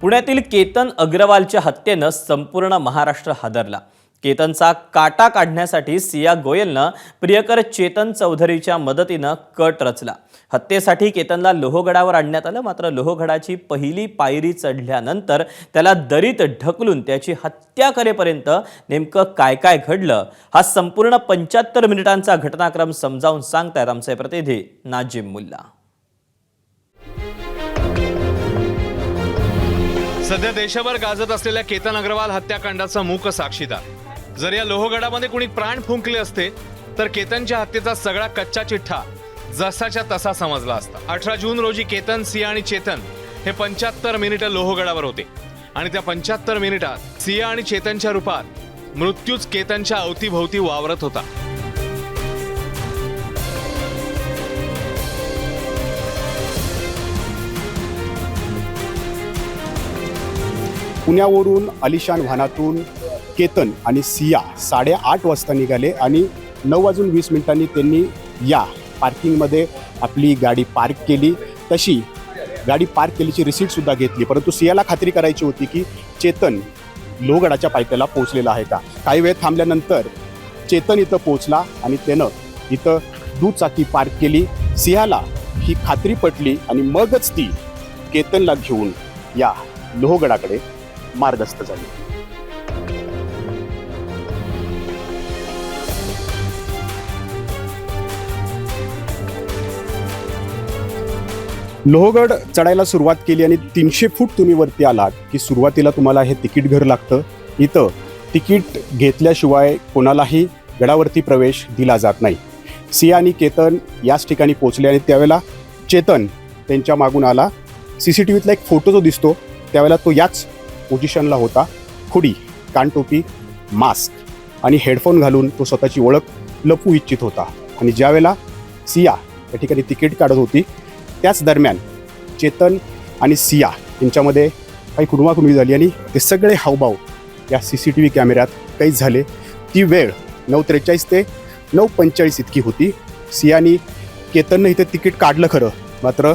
पुण्यातील केतन अग्रवालच्या हत्येनं संपूर्ण महाराष्ट्र हादरला। केतनचा काटा काढण्यासाठी सिया गोयलनं प्रियकर चेतन चौधरीच्या मदतीनं कट रचला। हत्येसाठी केतनला लोहगडावर आणण्यात आलं, मात्र लोहगडाची पहिली पायरी चढल्यानंतर त्याला दरीत ढकलून त्याची हत्या करेपर्यंत नेमकं काय काय घडलं, हा संपूर्ण 75 मिनिटांचा घटनाक्रम समजावून सांगतायत आमचे प्रतिनिधी नाजिम मुल्ला। सध्या देशभर गाजत असलेल्या केतन अग्रवाल हत्याकांडाचा मूक साक्षीदार। जर या लोहगडामध्ये कुणी प्राण फुंकले असते तर केतनच्या हत्येचा सगळा कच्चा चिठ्ठा जसाच्या तसा समजला असता। 18 जून रोजी केतन, सिया आणि चेतन हे 75 मिनिटं लोहगडावर होते आणि त्या 75 मिनिटात सिया आणि चेतनच्या रूपात मृत्यूच केतनच्या अवतीभोवती वावरत होता। पुण्यावरून आलिशान वाहनातून केतन आणि सिया 8:30 वाजता निघाले आणि 9:20 त्यांनी या पार्किंगमध्ये आपली गाडी पार्क केली। तशी गाडी पार्क केल्याची रिसीटसुद्धा घेतली, परंतु सियाला खात्री करायची होती की चेतन लोहगडाच्या पायथ्याला पोहोचलेला आहे का। काही वेळ थांबल्यानंतर चेतन इथं पोहोचला आणि त्यानं इथं दुचाकी पार्क केली। सियाला ही खात्री पटली आणि मगच ती केतनला घेऊन या लोहगडाकडे मार्गस्थ झाली। लोहगड चढायला सुरुवात केली आणि 300 फूट तुम्ही वरती आलात की सुरुवातीला तुम्हाला हे तिकीट घर लागतं। इथं तिकीट घेतल्याशिवाय कोणालाही गडावरती प्रवेश दिला जात नाही। सिया आणि केतन याच ठिकाणी पोहोचले आणि त्यावेळेला चेतन त्यांच्या मागून आला। CCTVतला एक फोटो जो दिसतो त्यावेळेला तो याच पोझिशनला होता। खुडी, कानटोपी, मास्क आणि हेडफोन घालून तो स्वतःची ओळख लपवू इच्छित होता। आणि ज्यावेळेला सिया या ठिकाणी तिकीट काढत होती त्याच दरम्यान चेतन आणि सिया यांच्यामध्ये काही खुणवाखुणवी झाली आणि ते सगळे हावभाव या CCTV कॅमेऱ्यात कैद झाले। ती वेळ 9:43 ते 9:45 इतकी होती। सियानी केतननं इथे तिकीट काढलं खरं, मात्र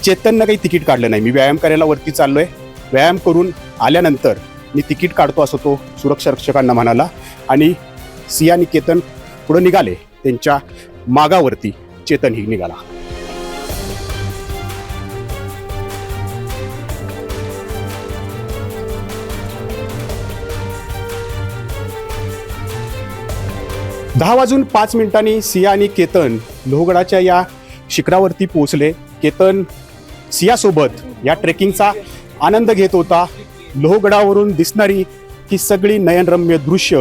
चेतननं काही तिकीट काढलं नाही। मी व्यायाम करायला वरती चाललोय, व्यायाम करून आल्यानंतर मी तिकीट काढतो असं तो सुरक्षा रक्षकांना म्हणाला आणि सिया आणि केतन पुढे निघाले। त्यांच्या मागावरती चेतनही निघाला। दहा वाजून 5 मिनिटांनी सिया आणि केतन लोहगडाच्या या शिखरावरती पोहोचले। केतन सियासोबत या ट्रेकिंगचा आनंद घेत होता। लोहगडावरून दिसणारी ही सगळी नयनरम्य दृश्य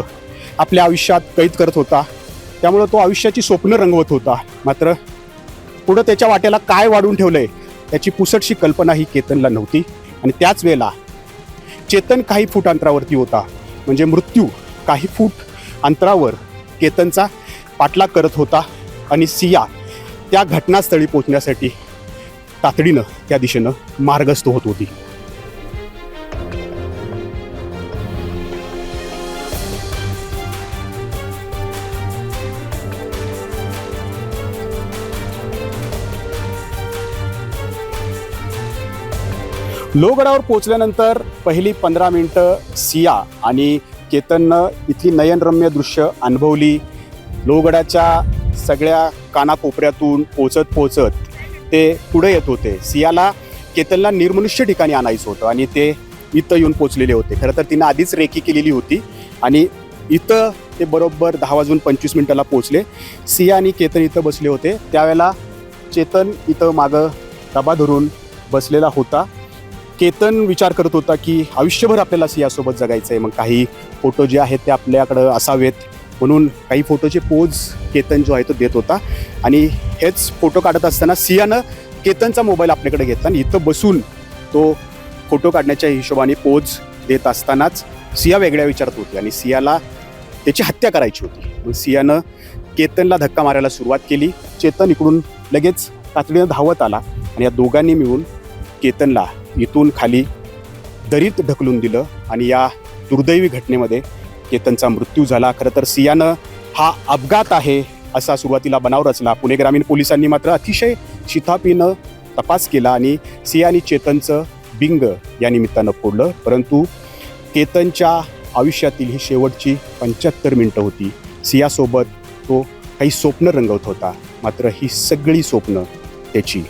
आपल्या आयुष्यात कैद करत होता, त्यामुळे तो आयुष्याची स्वप्न रंगवत होता। मात्र पुढं त्याच्या वाट्याला काय वाढून ठेवलंय याची पुसटशी कल्पनाही केतनला नव्हती। आणि त्याच वेळेला चेतन काही फूट अंतरावरती होता, म्हणजे मृत्यू काही फूट अंतरावर केतनचा पाठलाग करत होता आणि सिया त्या घटनास्थळी पोहोचण्यासाठी तातडीनं त्या दिशेनं मार्गस्थ होत होती। लोहगडावर पोहोचल्यानंतर पहिली 15 मिनिटं सिया आणि केतननं इथली नयनरम्य दृश्य अनुभवली। लोहगडाच्या सगळ्या कानाकोपऱ्यातून पोचत ते पुढे येत होते। सियाला केतनला निर्मनुष्य ठिकाणी आणायचं होतं आणि ते इथं येऊन पोचलेले होते। खरं तर तिनं आधीच रेकी केलेली होती आणि इथं ते बरोबर 10:25 पोचले। सिया आणि केतन इथं बसले होते, त्यावेळेला चेतन इथं मागं डबा धरून बसलेला होता। केतन विचार करत होता की आयुष्यभर आपल्याला सियासोबत जगायचं आहे, मग काही फोटो जे आहेत ते आपल्याकडं असावेत, म्हणून काही फोटोचे पोज केतन जो आहे तो देत होता। आणि हेच फोटो काढत असताना सियानं केतनचा मोबाईल आपल्याकडे घेतला आणि इथं बसून तो फोटो काढण्याच्या हिशोबाने पोज देत असतानाच सिया वेगळ्या विचारत होती आणि सियाला त्याची हत्या करायची होती। मग सियानं केतनला धक्का मारायला सुरुवात केली। चेतन इकडून लगेच तातडीनं धावत आला आणि या दोघांनी मिळून केतनला इथून खाली दरीत ढकलून दिलं आणि या दुर्दैवी घटनेमध्ये केतनचा मृत्यू झाला। खरं तर सियानं हा अपघात आहे असा सुरुवातीला बनाव रचला। पुणे ग्रामीण पोलिसांनी मात्र अतिशय शिताफीनं तपास केला आणि सिया आणि चेतनचं बिंग या निमित्तानं फोडलं. परंतु केतनच्या आयुष्यातील ही शेवटची 75 मिनटं होती. सियासोबत तो काही स्वप्न रंगवत होता, मात्र ही सगळी स्वप्न त्याची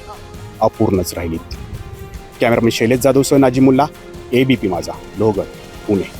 अपूर्णच राहिलीत. कॅमेरामॅन शैलेश जाधवसह नाजिमुल्ला, ABP माझा, लोहगड, पुणे.